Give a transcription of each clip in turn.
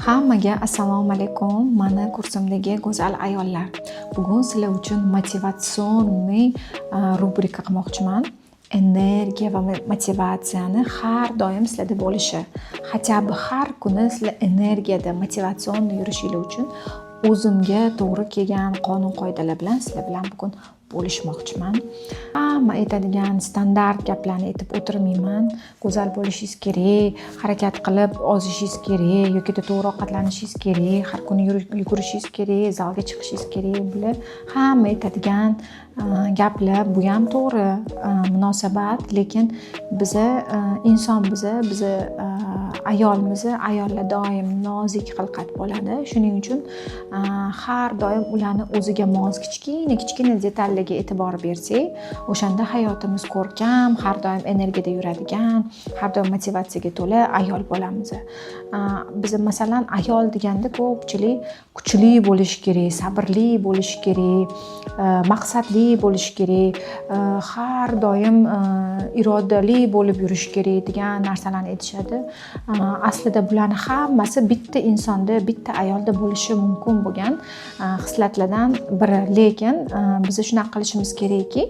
Hammaga assalomu alaykum. Mani kursimdagi go'zal ayollar. Bugun sizlar uchun motivatsionniy rubrika qilmoqchiman. Energiya va motivatsiyani har doim sizlarda bo'lishi. Хотя бы har kuni sizlar energiyada, motivatsionda yurishingiz uchun o'zimga to'g'ri kelgan qonun-qoidalar bilan sizlar bilan bugun bo'lishmoqchiman. Hamma aytadigan standart gaplarni aytib o'tirmayman. Go'zal bo'lishingiz kerak, harakat qilib ozishingiz kerak yoki to'g'ri ovqatlanishingiz kerak, har kuni yugurishingiz kerak, zalga chiqishingiz kerak. Bular hamma aytadigan gaplar, bu ham to'g'ri munosabat, lekin biza inson biza ayollar doim nozik xilqat bo'ladi. Shuning uchun har doim ularni o'ziga mos kichkina detallarga e'tibor bersak, o'shanda hayotimiz ko'rkam, har doim energiyada yuradigan, har doim motivatsiyaga to'la ayol bo'lamiz. Biz masalan ayol deganda ko'pchilik kuchli bo'lish kerak, sabrli bo'lish kerak, maqsadli bo'lish kerak, har doim irodali bo'lib yurish kerak degan narsalarni aytishadi. Aslida bularning hammasi bitta insonda, bitta ayolda bo'lishi mumkin bo'lgan xislatlardan biri, lekin biz shunaqa qilishimiz kerakki,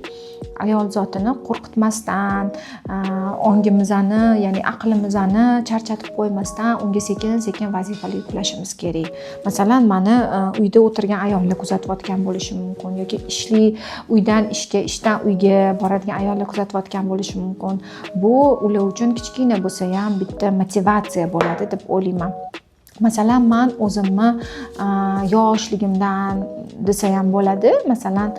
ayol zotini qo'rqitmasdan, ongimizni, ya'ni aqlimizni charchatib qo'ymasdan unga sekin-sekin vazifalar yuklashimiz kerak. Masalan, mani uyda o'tirgan ayollar kuzatayotgan bo'lishi mumkin yoki uydan ishga, ishdan uyga boradigan ayollar kuzatayotgan bo'lishi mumkin. Bu ular uchun kichkina bo'lsa ham bitta motivatsiya bo'ladi deb o'ylayman. Masalan, men o'zimni yoshligimdan desa ham bo'ladi. Masalan,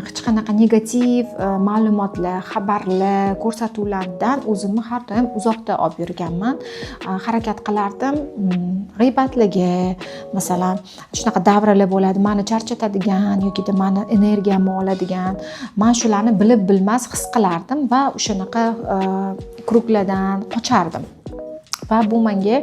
hech qanaqa negativ ma'lumotlar, xabarlar, ko'rsatuvlardan o'zimni har doim uzoqda olib yurganman. Harakat qilardim g'iybatlarga, masalan, shunaqa davralar bo'ladi, meni charchatadigan yoki meni energiyamni oladigan. Men shularni bilib bilmas his qilardim va o'shanaqa kruglardan qochardim. Va bu menga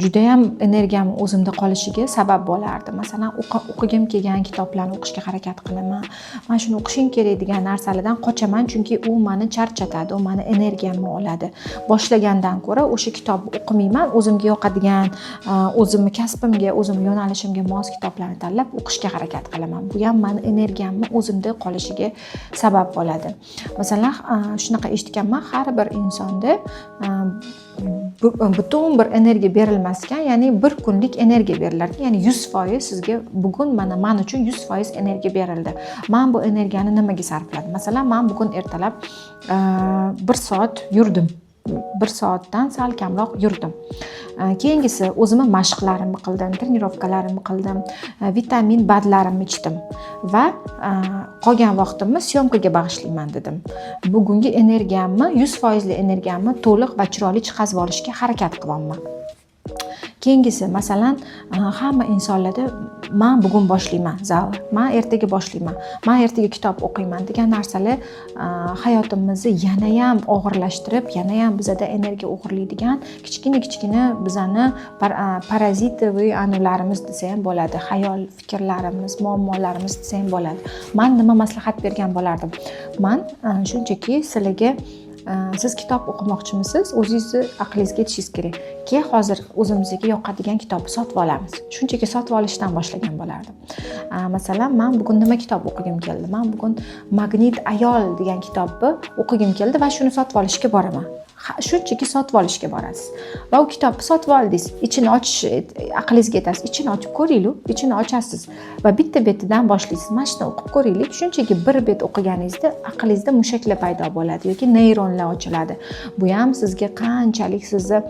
juda ham energiyam o'zimda qolishiga sabab bo'lardi. Masalan, o'qigim kelgan kitoblarni o'qishga harakat qilaman. Men shuni o'qishim kerak degan narsalardan qochaman, chunki u meni charchatadi, u meni energiyamni oladi. Boshlagandan ko'ra o'sha kitobni o'qimayman, o'zimga yoqadigan, o'zimni kasbimga, o'zimni yo'nalishimga mos kitoblarni tanlab o'qishga harakat qilaman. Bu ham meni energiyamni o'zimda qolishiga sabab bo'ladi. Masalan, shunaqa eshitganman, har bir insonda butun bir energiya berilmaskan, ya'ni bir kunlik energiya berilar. Ya'ni 100% sizga bugun men uchun 100% energiya berildi. Men bu energiyani nimaga sarfladim? Masalan, men bugun ertalab 1 soat yurdim. 1 soatdan sal kamroq yurdim. Keyingisi o'zimni mashqlarimni qildim, trenirovkalarimni qildim, vitamin badlarimni ichdim va qolgan vaqtimni syomkaga bag'ishlayman dedim. Bugungi energiyamni, 100% energiyamni to'liq va chiroyli chiqazib olishga harakat qilyapman. Keyingisi, masalan, hamma insonlarda men bugun boshlayman zal, men ertaga boshlayman, men ertaga kitob o'qiyman degan narsalar hayotimizni yana ham og'irlashtirib, yana ham bizada energiya o'g'irlaydigan kichkina bizani parazitoviy anlarimiz desa ham bo'ladi, xayol, fikrlarimiz, muammolarimiz desa ham bo'ladi. Men nima maslahat bergan bo'lardim? Men shunchaki sizlarga siz kitob o'qimoqchimisiz? O'zingizni aqlingizga yetishingiz kerak. Keyin hozir o'zimizga yoqadigan kitobni sotib olamiz. Shunchaki sotib olishdan boshlagan bo'lardim. Masalan, men bugun nima kitob o'qigim keldi? Men bugun Magnit ayol degan kitobni o'qigim keldi va shuni sotib olishga boraman. Shunchaki sotib olishga borasiz. Va u kitobni sotib oldingiz. Ichini ochish aqlingizga yetasiz. Ichini ochib ko'ringlar, ichini ochasiz va bitta betidan boshlaysiz. Mana shuni o'qib ko'ringlar. Shunchaki bir bet o'qiganingizda aqlingizda mushaklar paydo bo'ladi yoki neyronlar ochiladi. Bu ham sizga qanchalik sizni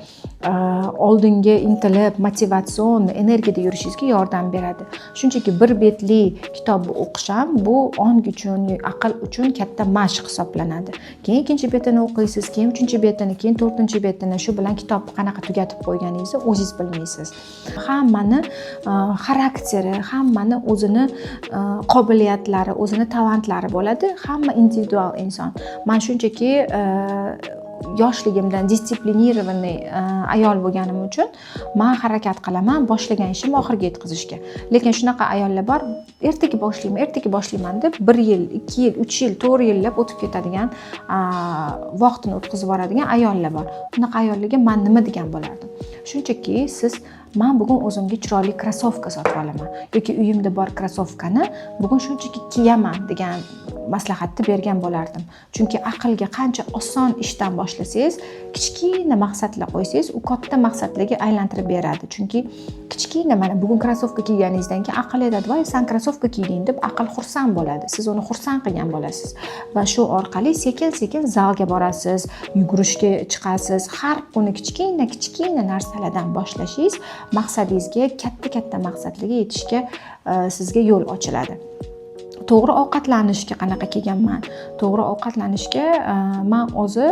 oldinga intilib, motivatsion, energiyada yurishingizga yordam beradi. Shunchaki bir betli kitobni o'qish ham bu ong uchun, aql uchun katta mashq hisoblanadi. Keyin ikkinchi betini o'qiysiz, keyin uchinchi betini, keyin to'rtinchi betini, shu bilan kitobni qanaqa tugatib qo'yganingizni o'zingiz bilmaysiz. Hammani xarakteri, hammani o'zini qobiliyatlari, o'zini talantlari bo'ladi. Hamma individual inson. Men shunchaki yoshligimdan disiplinirованный ayol bo'lganim uchun men harakat qilaman boshlagan ishimni oxiriga yetkazishga. Lekin shunaqa ayollar bor, ertaga boshlayman deb 1 yil, 2 yil, 3 yil, 4 yillab o'tib ketadigan vaqtini o'tkazib yuboradigan ayollar bor. Bunaqa ayollarga men nima degan bo'lardim? Shunchaki siz men bugun o'zimga chiroyli krossovka sotib olaman yoki uyimda bor krossovkani bugun shunchaki kiyaman degan maslahatni bergan bo'lardim. Chunki aqlga qancha oson ishdan boshlasangiz, kichkina maqsadlar qo'ysangiz, u katta maqsadlarga aylantirib beradi. Chunki kichkina mana bugun krossovka kiyganingizdan keyin aql aytadi, "Voy, sen krossovka kiyding" deb aql xursand bo'ladi. Siz uni xursand qilgan bo'lasiz va shu orqali sekin-sekin zalga borasiz, yugurishga chiqasiz. Har kuni kichkina narsalardan boshlashingiz maqsadingizga, katta maqsadlarga yetishga sizga yo'l ochiladi. To'g'ri ovqatlanishga qanaqa kelganman? To'g'ri ovqatlanishga men o'zi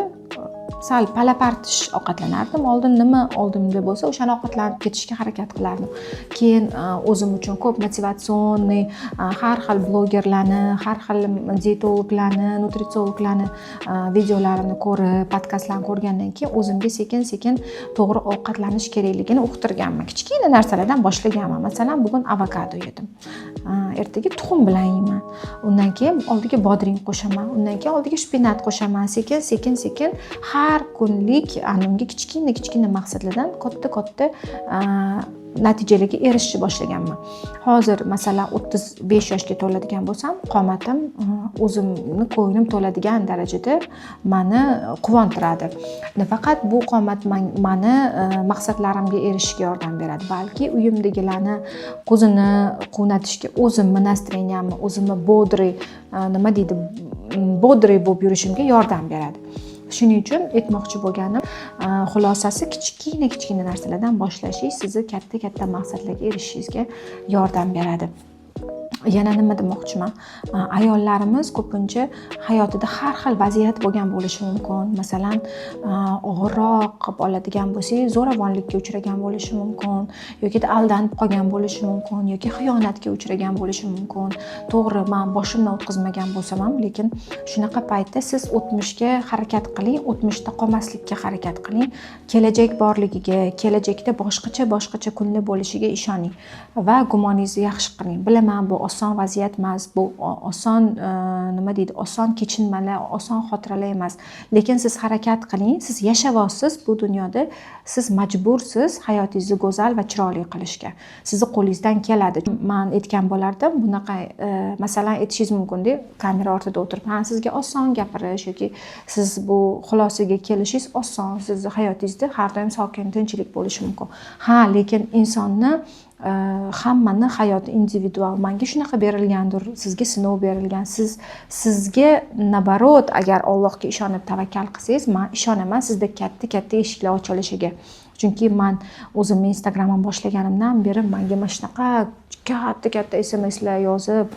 sal palapartish ovqatlanardim. Oldin nima oldimda bo'lsa, o'shani ovqatlanib ketishga harakat qilardim. Keyin o'zim uchun ko'p motivatsion, har xil blogerlarni, har xil dietologlarni, nutritsiologlarni videolarini ko'rib, podkastlarni ko'rgandan keyin o'zimga sekin-sekin to'g'ri ovqatlanish kerakligini uqtirganman. Kichkina narsalardan boshlaganman. Masalan, bugun avokado yedim. Ertaga tuxum bilan yeyman. Undan keyin oldiga bodring qo'shaman. Undan keyin oldiga shpinat qo'shaman. Sekin-sekin har kunlik unga kichkina maqsadlardan katta natijalarga erishishni boshlaganman. Hozir masalan 35 yoshga to'ladigan bo'lsam, qomatim o'zimni ko'nglim to'ladigan darajada meni quvontiradi. Nafaqat bu qomat meni maqsadlarimga erishishga yordam beradi, balki uyimdagilarni ko'zini quvnatishga, o'zimni настроениямni, o'zimni bodri bo'lib yurishimga yordam beradi. Shuning uchun aytmoqchi bo'lganim, xulosasi kichkina narsalardan boshlashingiz sizni katta maqsadlarga erishishingizga yordam beradi. Yana nima demoqchiman? Ayollarimiz ko'pincha hayotida har xil vaziyat bo'lgan bo'lishi mumkin. Masalan, og'irroq qilib oladigan bo'lsangiz, zo'ravonlikka uchragan bo'lishi mumkin, yoki aldanib qolgan bo'lishi mumkin, yoki xiyonatga uchragan bo'lishi mumkin. To'g'ri, men boshimdan o'tkazmagan bo'lsam ham, lekin shunaqa paytda siz o'tmishga harakat qiling, o'tmishda qolmaslikka harakat qiling, kelajak borligiga, kelajakda boshqacha kunlar bo'lishiga ishoning va gumoningizni yaxshi qiling. Bilaman, bu oson vaziyat emas, bu oson oson kechinmalar, oson xotiralar emas, lekin siz harakat qiling, siz yashayapsiz bu dunyoda, siz majbursiz hayotingizni go'zal va chiroyli qilishga. Sizni qo'lingizdan keladi. Men aytgan bo'lardim, bunaqa masalan aytishingiz mumkin-da, kamera ortida o'tirib, "Ha, sizga oson gapirish yoki siz bu xulosaga kelishingiz oson, sizni hayotingizda har doim sokin, tinchlik bo'lishi mumkin." Ha, lekin insonni hammani hayoti individual. Menga shunaqa berilgandir, sizga sinov berilgan. Sizga nabarot, agar Allohga ishonib tavakkal qilsangiz, men ishonaman sizda katta eshiklar ochilishiga. Chunki men o'zim Instagramni boshlaganimdan beri menga mana shunaqa katta SMSlar yozib,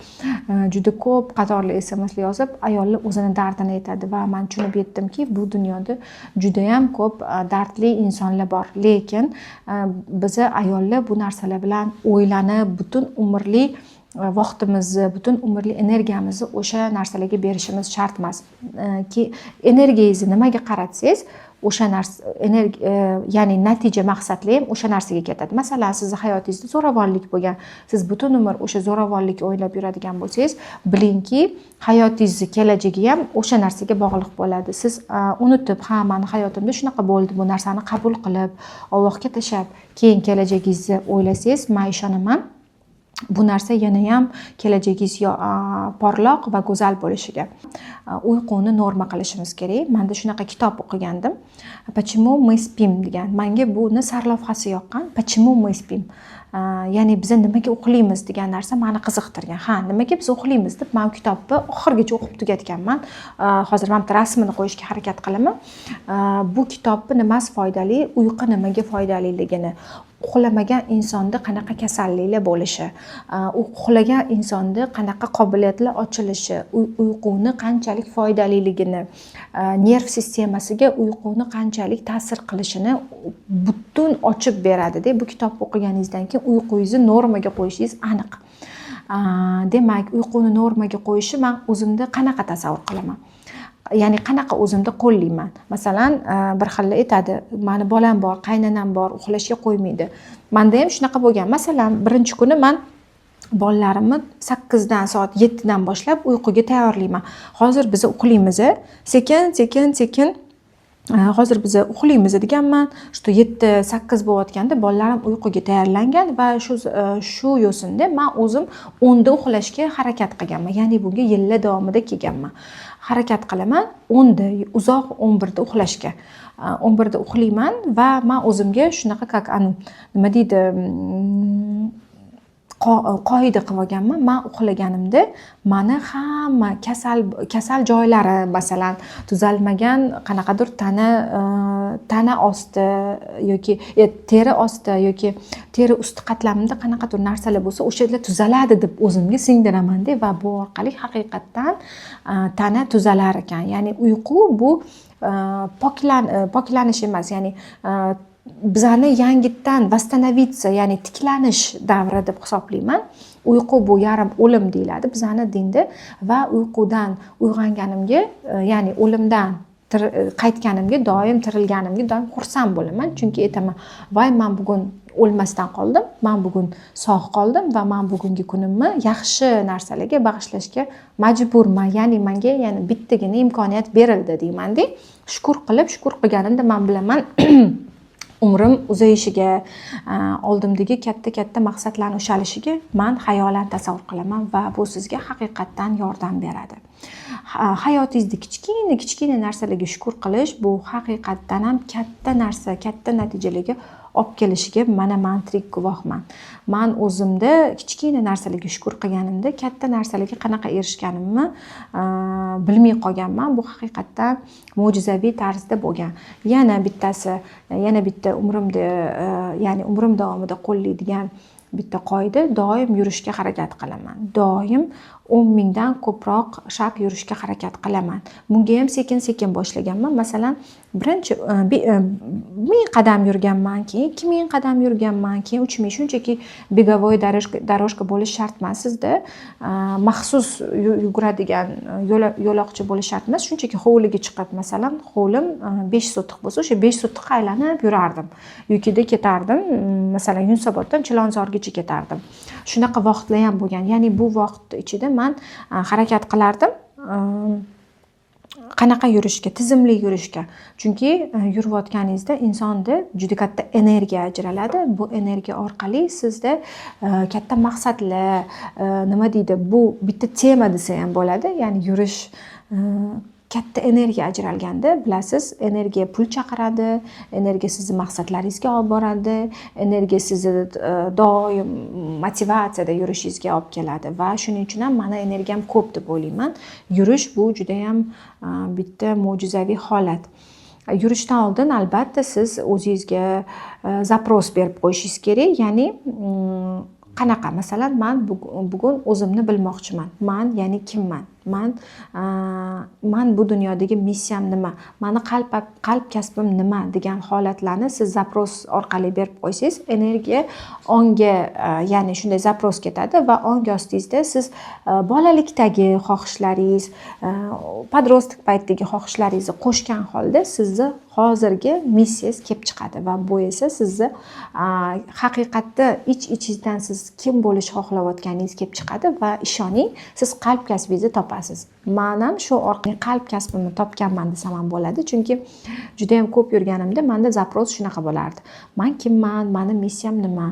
juda ko'p qatorli SMSlar yozib, ayollar o'zini dardini aytadi va men tushunib yetdimki, bu dunyoda juda ham ko'p dardli insonlar bor. Lekin biz ayollar bu narsalar bilan o'ylanib, butun umrlik vaqtimizni, butun umrlik energiyamizni o'sha narsalarga berishimiz shart emas. Energiyangizni nimaga qaratsangiz, o'sha narsa ya'ni natija maqsadlar ham o'sha narsaga ketadi. Masalan, sizni hayotingizda zo'ravonlik bo'lgan, siz butun umr o'sha zo'ravonlikni o'ylab yuradigan bo'lsangiz, bilingki, hayotingizni kelajagi ham o'sha narsaga bog'liq bo'ladi. Siz unutib, "Ha, meni hayotimda shunaqa bo'ldi", bu narsani qabul qilib, Allohga tashlab, keyin kelajagingizni o'ylasangiz, men ishonaman, bu narsa yana ham kelajagingiz porloq va go'zal bo'lishiga. Uyquni norma qilishimiz kerak. Menda shunaqa kitob o'qigandim. "Почему мы спим" degan. Menga buni sarlavhasi yoqqan. "Почему мы спим". Ya'ni biz nimaga uxlaymiz degan narsa meni qiziqtirgan. Ha, nimaga biz uxlaymiz deb men kitobni oxirigacha o'qib tugatganman. Hozir men rasmini qo'yishga harakat qilaman. Bu kitobni nimasi foydali, uyqu nimaga foydaliligini, uxlamagan insonda qanaqa kasalliklar bo'lishi, uxlagan insonda qanaqa qobiliyatlar ochilishi, uyquni qanchalik foydaliligini, nerv sistemasiga uyquni qanchalik ta'sir qilishini butun ochib beradi-da. Bu kitobni o'qiganingizdan keyin uyqungizni normaga qo'yishingiz aniq. Demak, uyquni normaga qo'yishni men o'zimda qanaqa tasavvur qilaman? Ya'ni qanaqa o'zimda qo'llayman. Masalan, bir xillar aytadi, "Meni bolam bor, qaynonam bor, uxlashga qo'ymaydi." Menda ham shunaqa bo'lgan. Masalan, birinchi kuni men bolalarimni 8 dan soat 7 dan boshlab uyquga tayyorlayman. Hozir biz uxlaymiz, sekin hozir biz uxlaymiz deganman, shu 7-8 bo'layotganda bolalarim uyquga tayyorlangan va shu yo'sinda men o'zim 10 da uxlashga harakat qilganman. Ya'ni bunga yillar davomida kelganman. Harakat qilaman 10 da, uzoq 11 da uxlashga. 11 da uxlayman va men o'zimga shunaqa nima deydi, qoida qilib olganman. Men uxlaganimda meni hamma kasal joylari, masalan, tuzalmagan qanaqadir tana osti yoki teri osti yoki teri usti qatlamimda qanaqadir narsalar bo'lsa, o'shalar tuzaladi deb o'zimga singdiraman-da va bu orqali haqiqatdan tana tuzalar ekan. Ya'ni uyqu bu poklanish emas, ya'ni bizani yangitdan восстановиться, ya'ni tiklanish davri deb hisoblayman. Uyqu bu yarim o'lim deyiladi bizani dinda va uyqudan uyg'onganimga, ya'ni o'limdan qaytganimga doim, tirilganimga doim xursand bo'laman, chunki aytaman, voy men bugun o'lmasdan qoldim, men bugun sog' qoldim va men bugungi kunimni yaxshi narsalarga bag'ishlashga majburman. Ya'ni menga bittagina imkoniyat berildi deyman-da. Shukr qilganimda men bilaman umrim uzayishiga, oldimdagi katta maqsadlarni ushalishiga men xayolan tasavvur qilaman va bu sizga haqiqatdan yordam beradi. Hayotingizda kichkina narsalarga shukr qilish bu haqiqatdan ham katta narsa, katta natijalarga olib kelishiga men tirik guvohman. Men o'zimda kichkina narsalarga shukr qilganimda katta narsalarga qanaqa erishganimni bilmay qolganman. Bu haqiqatdan mo'jizaviy tarzda bo'lgan. Yana bitta umrimda, ya'ni umrim davomida qo'llaydigan bitta qoida, doim yurishga harakat qilaman. Doim 10 mingdan ko'proq shart yurishga harakat qilaman. Bunga ham sekin boshlaganman. Masalan, birinchi 1000 qadam yurganman, keyin 2000 qadam yurganman, keyin 3000. Shunchaki begovoy дорожка bo'lish shart emas sizda. Maxsus yuguradigan yo'loqcha bo'lish shart emas. Shunchaki hovliga chiqib, masalan, hovlim 5 sotix bo'lsa, o'sha 5 sotixga aylanib yurardim. Yukida ketardim, masalan, Yunusoboddan Chilonzorgacha ketardim. Shunaqa vaqtlar ham bo'lgan. Ya'ni bu vaqt ichida men harakat qilardim. Qanaqa yurishga, tizimli yurishga. Chunki yurayotganingizda insonda juda katta energiya ajraladi. Bu energiya orqali sizda katta maqsadlar, nima deydi, bu bitta tema desa ham bo'ladi. Ya'ni yurish katta energiya ajralganda, bilasiz, energiya pul chaqiradi, energiya sizni maqsadlaringizga olib boradi, energiya sizni doim motivatsiyada yurishingizga olib keladi va shuning uchun ham meni energiyam ko'p deb o'ylayman. Yurish bu juda ham bitta mo'jizaviy holat. Yurishdan oldin albatta siz o'zingizga zapros berib qo'yishingiz kerak. Ya'ni qanaqa? Masalan, men bugun o'zimni bilmoqchiman. Men ya'ni kimman? Men bu dunyodagi missiyam nima? Meni qalb kasbim nima degan holatlarni siz zapros orqali berib qo'ysangiz, energiya onga, ya'ni shunday zapros ketadi va onga ostingizda siz bolalikdagi xohishlaringiz, podrostok paytdagi xohishlaringizni qo'shgan holda sizni hozirgi missiyangiz kelib chiqadi va bu esa sizni haqiqatda ichingizdan siz kim bo'lishni xohlayotganingiz kelib chiqadi va ishoning, siz qalb kasbingizni topasiz. Men ham shu orqali qalb kasbimni topganman desam ham bo'ladi, chunki juda ham ko'p yurganimda menda zapros shunaqa bo'lardi. Men kimman? Meni missiyam nima?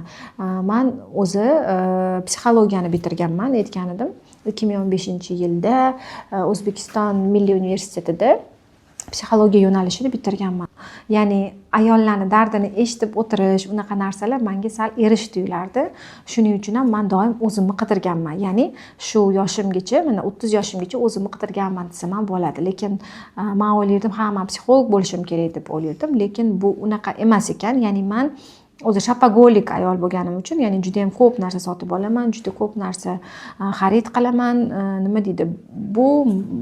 Men o'zi psixologiyani bitirganman, aytgan edim. 2015-yilda O'zbekiston Milliy universitetida psixologiya yo'nalishini bitirganman. Ya'ni ayollarni dardini eshitib o'tirish, unaqa narsalar menga sal erish tuyulardi. Shuning uchun ham men doim o'zimni qidirganman. Ya'ni shu yoshimgacha, mana 30 yoshimgacha o'zimni qidirganman desam ham bo'ladi. Lekin men o'ylardim, ha, men psixolog bo'lishim kerak deb o'ylardim, lekin bu unaqa emas ekan. Ya'ni men o'zi shapagolik ayol bo'lganim uchun, ya'ni juda ham ko'p narsa sotib olaman, juda ko'p narsa xarid qilaman. Nima deydi? Bu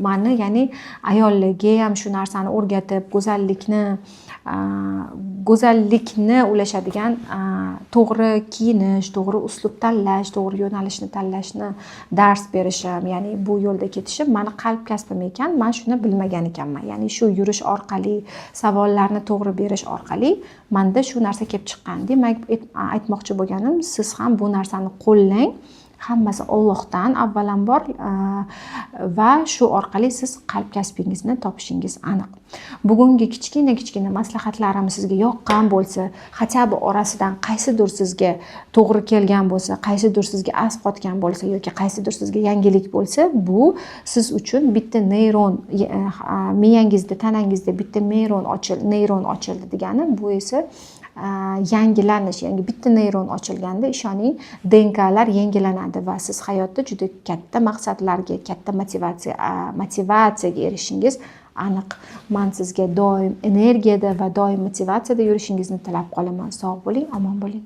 meni, ya'ni ayollarga ham shu narsani o'rgatib, go'zallikni ulashadigan to'g'ri kiyinish, to'g'ri uslub tanlash, to'g'ri yo'nalishni tanlashni dars berishim, ya'ni bu yo'lda ketishim meni qalb kasbim ekan. Men shuni bilmagan ekanman. Ya'ni shu yurish orqali, savollarni to'g'ri berish orqali menda shu narsa kelib chiqqan. Demak, aytmoqchi bo'lganim, siz ham bu narsani qo'llang. Hammasi Allohdan avvalambor va shu orqali siz qalb kasbingizni topishingiz aniq. bugungi kichkina maslahatlarim sizga yoqqan bo'lsa, хотя бы orasidan qaysidir sizga to'g'ri kelgan bo'lsa, qaysidir sizga asqotgan bo'lsa yoki qaysidir sizga yangilik bo'lsa, bu siz uchun bitta neyron miyangizda, tanangizda bitta neyron ochildi degani, bu esa yangilanish, yangi bitta neyron ochilganda ishoning DNKlar yangilanadi va siz hayotda juda katta maqsadlarga, katta motivatsiyaga erishishingiz aniq. Men sizga doim energiyada va doim motivatsiyada yurishingizni tilab qolaman. Sog' bo'ling, omon bo'ling.